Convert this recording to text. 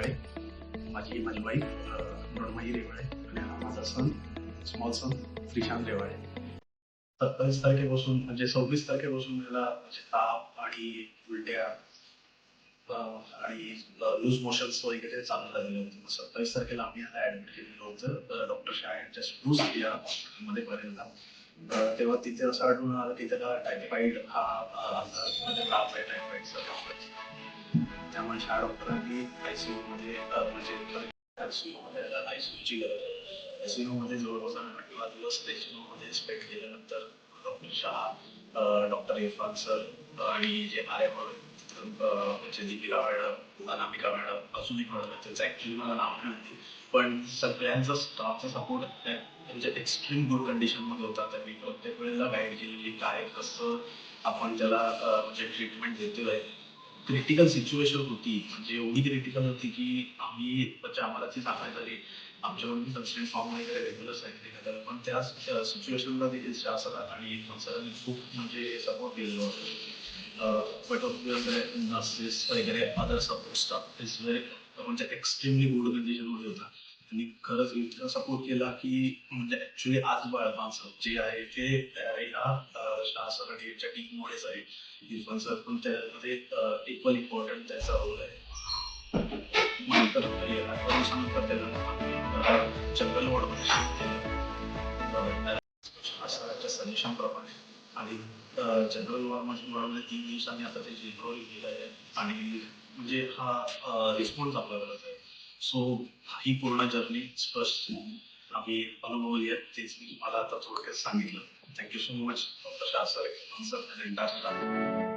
रेवाळे, माझी वाईफ मृण्मयी रेवाळे आणि हा माझा स्मॉल सन श्रीशांत रेवाळे. 27 तारखेपासून म्हणजे 26 तारखेपासून मला ताप आणि उलट्या आणि लूज मोशन्स वगैरे चालू झालेले होते. 27 तारखेला आम्ही याला ऍडमिट केलेलं होतं डॉक्टर शाह यांच्या स्पूस या मध्ये पर्यंत. तेव्हा तिथे असं आढळून आलं की त्याला टायफॉइड हा म्हणजे ताप आहे टायफॉइडचा. त्यामुळे शाह डॉक्टरांनी आयसीयू मध्ये म्हणजे आयसीयू मध्ये आयसीयूची गरज आयसीयू मध्ये जवळपास 8 दिवस आयसीयू मध्ये स्पेंड केल्यानंतर doctor Shah, doctor Irfan sir आणि जे म्हणजे दीपिका मॅडम, अनामिका मॅडम, अजूनही मॅडम त्यांचं ऍक्च्युली मला नाव नाही माहिती, पण सगळ्यांचा स्टाफचा सपोर्ट म्हणजे एक्स्ट्रीम गुड कंडिशन मध्ये होता. त्यांनी प्रत्येक वेळेला गाईड केलेली काय कसं आपण त्याला म्हणजे ट्रीटमेंट देतोय. क्रिटिकल सिच्युएशन होती, म्हणजे एवढी क्रिटिकल होती की आम्ही म्हणजे आम्हाला ती सांगायला झाली आमच्याकडून कन्सेंट फॉर्म वगैरे रेग्युलर सांगितले जातात, पण त्याच सिच्युएशनला देखील शासनात आणि सरांनी खूप म्हणजे सपोर्ट केलेलं होतं. बट नर्सेस वगैरे other support staff is very म्हणजे एक्स्ट्रीमली गुड कंडिशनमध्ये होता. त्यांनी खरंच इतका सपोर्ट केला की म्हणजे ऍक्च्युली आज माणसं जे आहे ते ह्या शासनाने यांच्या टीममुळेच आहे. इरफान सर पण त्यामध्ये इक्वल इम्पॉर्टंट त्याचा रोल आहे. नंतर वर्षानंतर त्याला जनरल वॉर्डमध्ये शिफ्ट केलं शासनाच्या सजेशनप्रमाणे आणि जनरल वॉर्डमध्ये 3 दिवसांनी आता त्याची रिकव्हरी केली आहे आणि म्हणजे हा रिस्पॉन्स आपला करत आहे. सो ही पूर्ण जर्नी स्पष्ट आम्ही अनुभवली आहे, तेच मी तुम्हाला आता थोडक्यात सांगितलं. Thank you so much doctor Shah sir, sir